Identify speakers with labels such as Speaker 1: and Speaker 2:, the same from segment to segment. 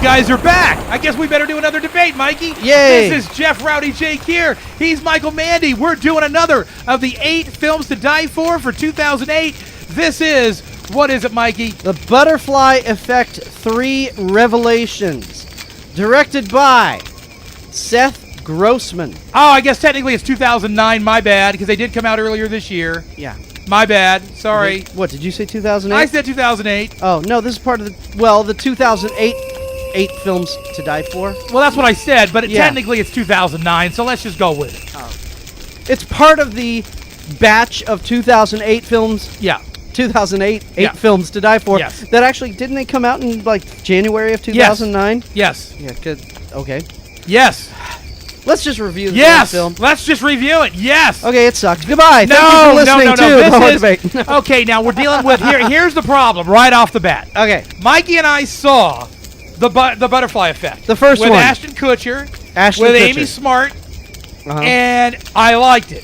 Speaker 1: guys are back. I guess we better do another debate, Mikey.
Speaker 2: Yay.
Speaker 1: This is Jeff Rowdy Jake here. He's Michael Mandy. We're doing another of the 8 films to die for 2008. This is, what is it, Mikey?
Speaker 2: The Butterfly Effect 3 Revelations. Directed by Seth Grossman.
Speaker 1: Oh, I guess technically it's 2009. My bad, because they did come out earlier this year.
Speaker 2: Yeah.
Speaker 1: My bad. Sorry.
Speaker 2: What, did you say 2008?
Speaker 1: I said 2008.
Speaker 2: Oh, no, this is part of the 2008 8 films to die for.
Speaker 1: Well, that's what I said, but
Speaker 2: Yeah.
Speaker 1: technically it's 2009, so let's just go with it.
Speaker 2: It's part of the batch of 2008 films.
Speaker 1: Yeah.
Speaker 2: 2008 8
Speaker 1: Yeah.
Speaker 2: films to die for.
Speaker 1: Yes.
Speaker 2: That actually, didn't they come out in like January of 2009?
Speaker 1: Yes.
Speaker 2: Yeah, good. Okay.
Speaker 1: Yes.
Speaker 2: Let's just review the
Speaker 1: Yes.
Speaker 2: film.
Speaker 1: Let's just review it. Yes.
Speaker 2: Okay, it sucked. Goodbye.
Speaker 1: No,
Speaker 2: Thank you for listening
Speaker 1: no.
Speaker 2: to the Horror
Speaker 1: This is
Speaker 2: Debate.
Speaker 1: okay. Now we're dealing with here's the problem right off the bat.
Speaker 2: Okay.
Speaker 1: Mikey and I saw the Butterfly Effect.
Speaker 2: The first
Speaker 1: with
Speaker 2: one.
Speaker 1: Ashton Kutcher,
Speaker 2: Ashton
Speaker 1: with
Speaker 2: Kutcher.
Speaker 1: Amy Smart,
Speaker 2: Uh-huh.
Speaker 1: and I liked it.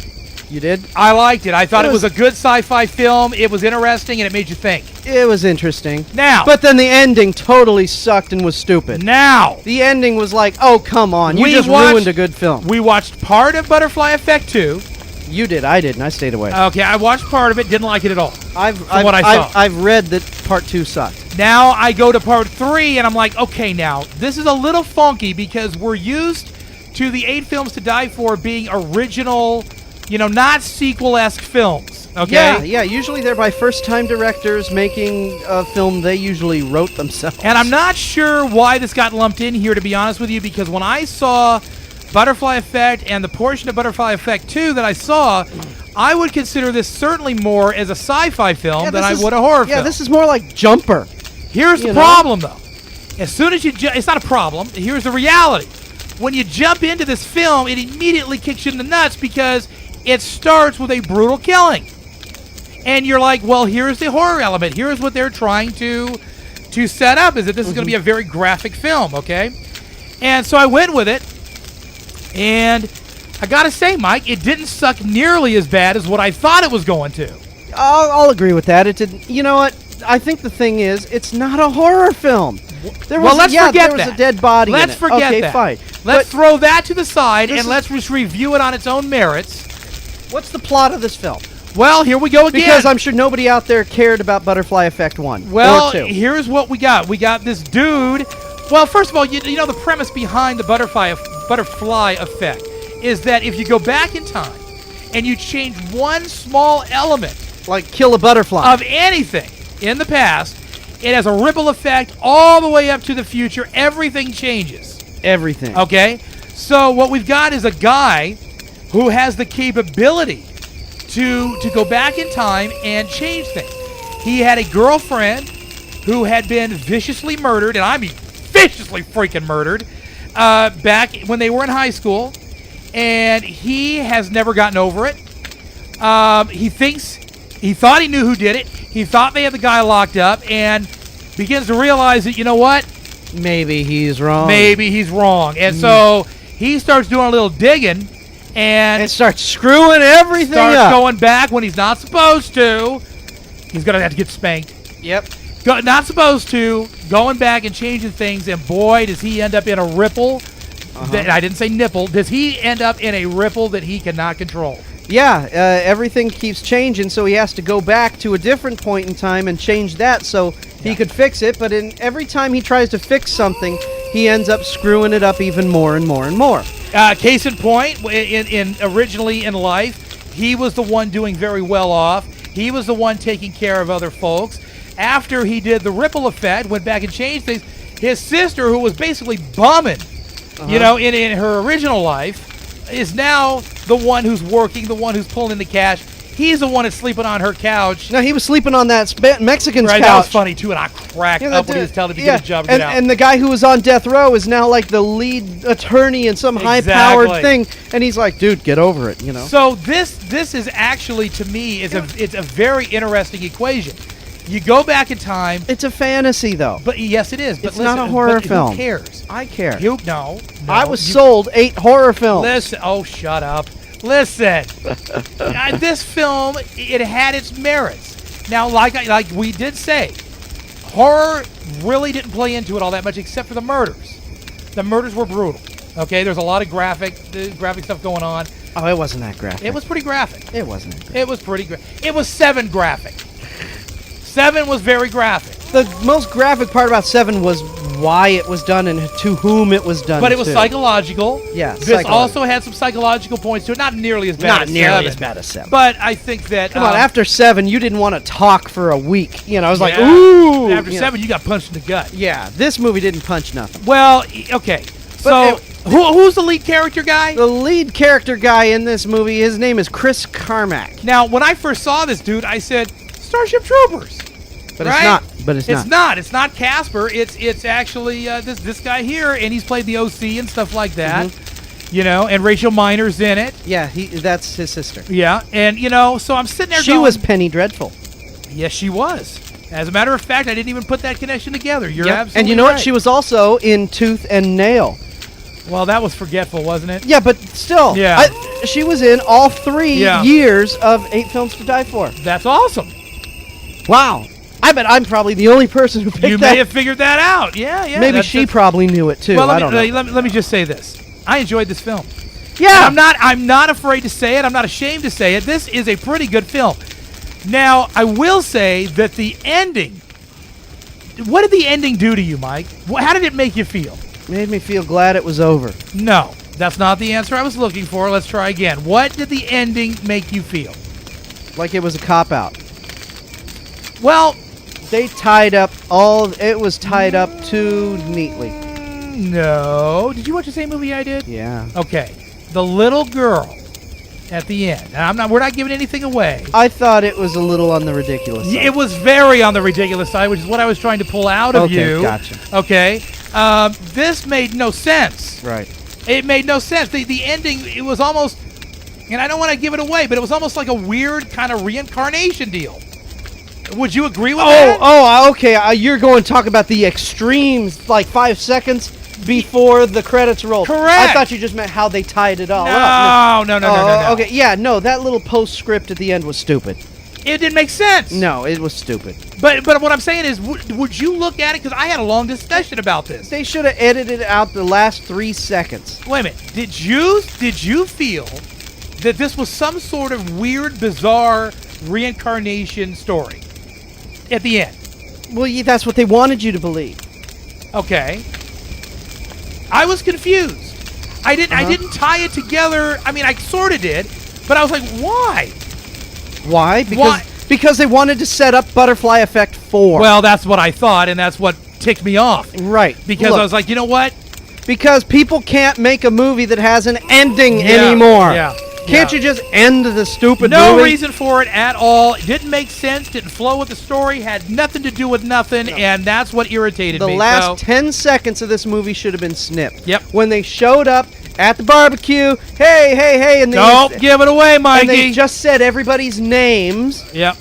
Speaker 2: You did?
Speaker 1: I liked it. I thought it was
Speaker 2: was-
Speaker 1: a good sci-fi film. It was interesting and it made you think.
Speaker 2: It was interesting.
Speaker 1: Now,
Speaker 2: But then the ending totally sucked and was stupid.
Speaker 1: now
Speaker 2: The ending was like, oh, come on. You
Speaker 1: We
Speaker 2: just
Speaker 1: watched-
Speaker 2: ruined a good film.
Speaker 1: we watched part of Butterfly Effect 2.
Speaker 2: You did. I didn't. I stayed away.
Speaker 1: Okay, I watched part of it. Didn't like it at all.
Speaker 2: I've
Speaker 1: what I saw.
Speaker 2: I've read that part 2 sucked.
Speaker 1: Now I go to part 3 and I'm like, okay, now this is a little funky because we're used to the 8 films to die for being original, not sequel-esque films. Okay.
Speaker 2: Yeah. Usually they're by first-time directors making a film they usually wrote themselves.
Speaker 1: And I'm not sure why this got lumped in here, to be honest with you, because when I saw Butterfly Effect and the portion of Butterfly Effect 2 that I saw, I would consider this certainly more as a sci-fi film than I would a horror film.
Speaker 2: Yeah, this is more like Jumper.
Speaker 1: Here's the problem, though. As soon as it's not a problem. Here's the reality. When you jump into this film, it immediately kicks you in the nuts because it starts with a brutal killing. And you're like, well, here's the horror element. Here's what they're trying to set up, is that this is going to be a very graphic film, okay? And so I went with it. And I got to say, Mike, it didn't suck nearly as bad as what I thought it was going to.
Speaker 2: I'll agree with that. It didn't. You know what? I think the thing is, it's not a horror film. There was,
Speaker 1: let's forget
Speaker 2: there was
Speaker 1: that.
Speaker 2: a dead body
Speaker 1: Let's
Speaker 2: in it.
Speaker 1: forget
Speaker 2: okay,
Speaker 1: that.
Speaker 2: fine.
Speaker 1: Let's throw that to the side, and
Speaker 2: is-
Speaker 1: let's just review it on its own merits.
Speaker 2: What's the plot of this film?
Speaker 1: Well, here we go again.
Speaker 2: Because I'm sure nobody out there cared about Butterfly Effect 1
Speaker 1: Well,
Speaker 2: or 2.
Speaker 1: here's what we got. We got this dude. Well, first of all, you know the premise behind the Butterfly Effect is that if you go back in time and you change one small element
Speaker 2: Like kill a butterfly.
Speaker 1: of anything in the past, it has a ripple effect all the way up to the future. Everything changes.
Speaker 2: Everything.
Speaker 1: Okay? So what we've got is a guy who has the capability to go back in time and change things. He had a girlfriend who had been viciously murdered, and I mean viciously freaking murdered, back when they were in high school, and he has never gotten over it. He thought he knew who did it. He thought they had the guy locked up, and begins to realize that, you know what?
Speaker 2: Maybe he's wrong.
Speaker 1: Maybe he's wrong. And so he starts doing a little digging and
Speaker 2: starts screwing everything
Speaker 1: starts
Speaker 2: up.
Speaker 1: going back when he's not supposed to. He's going to have to get spanked.
Speaker 2: Yep.
Speaker 1: Not supposed to, going back and changing things, and boy, does he end up in a ripple. I didn't say nipple. Does he end up in a ripple that he cannot control?
Speaker 2: Yeah, everything keeps changing, so he has to go back to a different point in time and change that so he could fix it. But every time he tries to fix something, he ends up screwing it up even more and more and more.
Speaker 1: Case in point, originally in life, he was the one doing very well off. He was the one taking care of other folks. After he did the ripple effect, went back and changed things, his sister, who was basically bumming, in her original life, is now the one who's working, the one who's pulling in the cash. He's the one that's sleeping on her couch.
Speaker 2: No, he was sleeping on that Mexican's
Speaker 1: Right,
Speaker 2: couch.
Speaker 1: that was funny, too, and I cracked up when he was telling him to get a job and get out.
Speaker 2: And the guy who was on death row is now like the lead attorney in some high-powered thing, and he's like, dude, get over it,
Speaker 1: So this is actually, to me, it's a very interesting equation. You go back in time.
Speaker 2: It's a fantasy, though.
Speaker 1: But yes, it is. But
Speaker 2: it's not a horror film.
Speaker 1: Who cares?
Speaker 2: I care.
Speaker 1: No.
Speaker 2: I was sold 8 horror films.
Speaker 1: Listen. Oh, shut up. Listen. This film, it had its merits. Now, like we did say, horror really didn't play into it all that much, except for the murders. The murders were brutal. Okay, there's a lot of graphic stuff going on.
Speaker 2: Oh, it wasn't that graphic.
Speaker 1: It was pretty graphic.
Speaker 2: It wasn't that graphic.
Speaker 1: It was pretty graphic. It was 7 graphic. 7 was very graphic.
Speaker 2: The most graphic part about 7 was why it was done and to whom it was done.
Speaker 1: But it was
Speaker 2: to.
Speaker 1: psychological.
Speaker 2: Yeah,
Speaker 1: This also had some psychological points to it. Not nearly as bad as 7. But I think that...
Speaker 2: Come on, after 7, you didn't want to talk for a week. You know, I was like,
Speaker 1: yeah.
Speaker 2: ooh!
Speaker 1: After 7, you got punched in the gut.
Speaker 2: Yeah, this movie didn't punch nothing.
Speaker 1: Well, okay. So, who's the lead character guy?
Speaker 2: The lead character guy in this movie, his name is Chris Carmack.
Speaker 1: Now, when I first saw this dude, I said, Starship Troopers.
Speaker 2: But
Speaker 1: right?
Speaker 2: it's not. But it's not.
Speaker 1: It's not Casper. It's actually this guy here, and he's played the OC and stuff like that. Mm-hmm. You know, and Rachel Miner's in it.
Speaker 2: Yeah, that's his sister.
Speaker 1: Yeah, and you know, so I'm sitting there.
Speaker 2: She was Penny Dreadful.
Speaker 1: Yes, she was. As a matter of fact, I didn't even put that connection together. You're absolutely
Speaker 2: And you know
Speaker 1: right.
Speaker 2: what? She was also in Tooth and Nail.
Speaker 1: Well, that was forgetful, wasn't it?
Speaker 2: Yeah, but still.
Speaker 1: Yeah.
Speaker 2: She was in all 3 years of 8 Films to Die For.
Speaker 1: That's awesome.
Speaker 2: Wow. I bet I'm probably the only person who picked that.
Speaker 1: You may have figured that out. Yeah.
Speaker 2: Maybe she probably knew it too.
Speaker 1: Well,
Speaker 2: I don't know.
Speaker 1: Let me just say this. I enjoyed this film.
Speaker 2: Yeah.
Speaker 1: And I'm not afraid to say it. I'm not ashamed to say it. This is a pretty good film. Now, I will say that the ending. What did the ending do to you, Mike? How did it make you feel?
Speaker 2: Made me feel glad it was over.
Speaker 1: No, that's not the answer I was looking for. Let's try again. What did the ending make you feel?
Speaker 2: Like it was a cop-out.
Speaker 1: Well,
Speaker 2: they tied up it was tied up too neatly.
Speaker 1: No. Did you watch the same movie I did?
Speaker 2: Yeah.
Speaker 1: Okay. The little girl at the end. Now, we're not giving anything away.
Speaker 2: I thought it was a little on the ridiculous side.
Speaker 1: It was very on the ridiculous side, which is what I was trying to pull out of you.
Speaker 2: Okay, gotcha.
Speaker 1: Okay. This made no sense.
Speaker 2: Right.
Speaker 1: It made no sense. The ending, it was almost, and I don't want to give it away, but it was almost like a weird kind of reincarnation deal. Would you agree with that?
Speaker 2: Oh, okay. You're going to talk about the extremes, like 5 seconds before the credits rolled.
Speaker 1: Correct.
Speaker 2: I thought you just meant how they tied it all up.
Speaker 1: No.
Speaker 2: Okay, yeah, no, that little postscript at the end was stupid.
Speaker 1: It didn't make sense.
Speaker 2: No, it was stupid.
Speaker 1: But what I'm saying is, would you look at it? Because I had a long discussion about this.
Speaker 2: They should have edited out the last 3 seconds.
Speaker 1: Wait a minute. Did you feel that this was some sort of weird, bizarre reincarnation story at the end?
Speaker 2: Well, that's what they wanted you to believe.
Speaker 1: Okay. I was confused. I didn't tie it together. I mean, I sort of did, but I was like, why?
Speaker 2: Why? Because they wanted to set up Butterfly Effect 4.
Speaker 1: Well, that's what I thought, and that's what ticked me off.
Speaker 2: Right.
Speaker 1: Because I was like, you know what?
Speaker 2: Because people can't make a movie that has an ending anymore.
Speaker 1: Yeah.
Speaker 2: Can't you just end the stupid movie?
Speaker 1: No reason for it at all. It didn't make sense. Didn't flow with the story. Had nothing to do with nothing, and that's what irritated me.
Speaker 2: The last 10 seconds of this movie should have been snipped.
Speaker 1: Yep.
Speaker 2: When they showed up at the barbecue, hey, and they
Speaker 1: don't give it away, Mikey.
Speaker 2: And they just said everybody's names.
Speaker 1: Yep.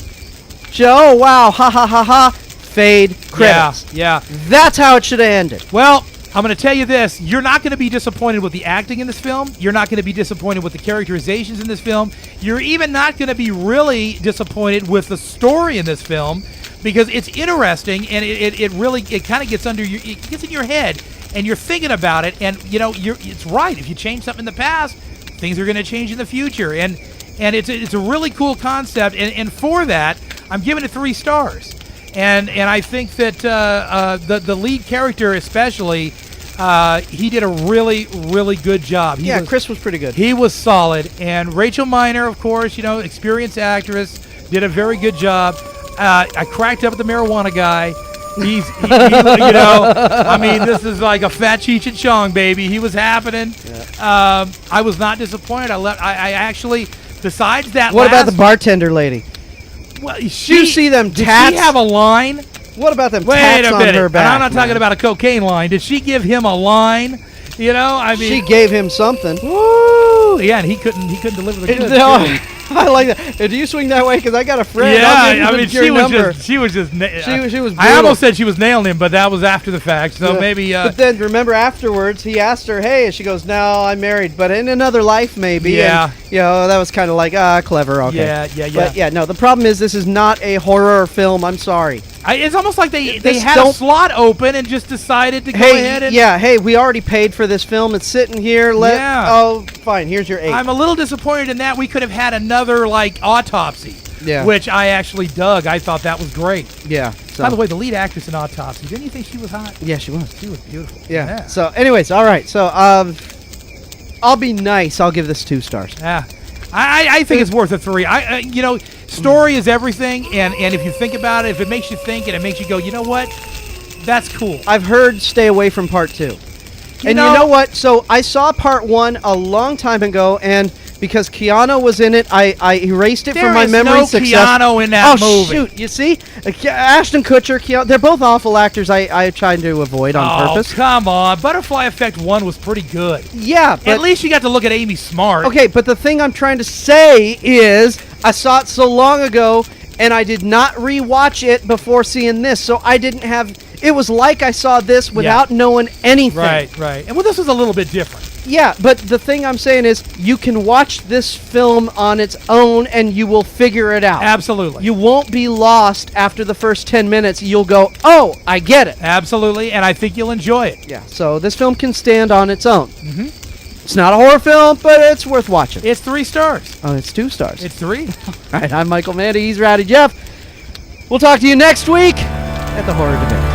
Speaker 2: Joe, wow, ha, fade, credits.
Speaker 1: Yeah.
Speaker 2: That's how it should have ended.
Speaker 1: Well, I'm going to tell you this. You're not going to be disappointed with the acting in this film. You're not going to be disappointed with the characterizations in this film. You're even not going to be really disappointed with the story in this film because it's interesting and it really kind of gets it gets in your head and you're thinking about it and you know it's right. If you change something in the past, things are going to change in the future and it's a really cool concept and for that I'm giving it 3 stars. And I think that the lead character especially, he did a really, really good job.
Speaker 2: Chris was pretty good.
Speaker 1: He was solid. And Rachel Miner, of course, experienced actress, did a very good job. I cracked up at the marijuana guy. I mean, this is like a fat Cheech and Chong, baby. He was happening. Yeah. I was not disappointed. I actually, besides that
Speaker 2: What about the bartender lady?
Speaker 1: Well,
Speaker 2: you see them tats?
Speaker 1: Did she have a line?
Speaker 2: What about them
Speaker 1: tats
Speaker 2: on her back?
Speaker 1: And I'm not talking about a cocaine line. Did she give him a line? I mean,
Speaker 2: she gave him something.
Speaker 1: Woo! Yeah, and he couldn't deliver the goods.
Speaker 2: No, I like that. Do you swing that way? Because I got a friend.
Speaker 1: Yeah,
Speaker 2: she was
Speaker 1: just.
Speaker 2: She was.
Speaker 1: I almost said she was nailing him, but that was after the fact. So maybe.
Speaker 2: But then remember afterwards, he asked her, "Hey," and she goes, "No, I'm married, but in another life, maybe."
Speaker 1: Yeah.
Speaker 2: And, that was kind of like clever. Okay.
Speaker 1: Yeah.
Speaker 2: But no, the problem is this is not a horror film. I'm sorry.
Speaker 1: It's almost like they
Speaker 2: This
Speaker 1: had a slot open and just decided to go ahead and...
Speaker 2: Hey, we already paid for this film. It's sitting here. Oh, fine. Here's your 8.
Speaker 1: I'm a little disappointed in that. We could have had another, like, Autopsy, which I actually dug. I thought that was great.
Speaker 2: Yeah. So.
Speaker 1: By the way, the lead actress in Autopsy, didn't you think she was hot?
Speaker 2: Yeah, she was.
Speaker 1: She was beautiful.
Speaker 2: Yeah. So, anyways, all right. So, I'll be nice. I'll give this 2 stars.
Speaker 1: Yeah. I think it's worth a 3. Story is everything, and if you think about it, if it makes you think and it makes you go, you know what, that's cool.
Speaker 2: I've heard stay away from part 2. You know what? So I saw part 1 a long time ago, and because Keanu was in it, I erased it from my memory.
Speaker 1: There is no Keanu in that movie.
Speaker 2: Oh, shoot. You see? Ashton Kutcher, Keanu, they're both awful actors I tried to avoid on purpose.
Speaker 1: Oh, come on. Butterfly Effect 1 was pretty good.
Speaker 2: Yeah, but...
Speaker 1: At least you got to look at Amy Smart.
Speaker 2: Okay, but the thing I'm trying to say is I saw it so long ago, and I did not rewatch it before seeing this, so I didn't have... It was like I saw this without knowing anything.
Speaker 1: Right. And well, this was a little bit different.
Speaker 2: Yeah, but the thing I'm saying is you can watch this film on its own and you will figure it out.
Speaker 1: Absolutely.
Speaker 2: You won't be lost after the first 10 minutes. You'll go, oh, I get it.
Speaker 1: Absolutely, and I think you'll enjoy it.
Speaker 2: Yeah, so this film can stand on its own.
Speaker 1: Mm-hmm.
Speaker 2: It's not a horror film, but it's worth watching.
Speaker 1: It's 3 stars.
Speaker 2: Oh, it's 2 stars.
Speaker 1: It's 3.
Speaker 2: All right, I'm Michael Mandy. He's Rowdy Jeff. We'll talk to you next week at the Horror Debate.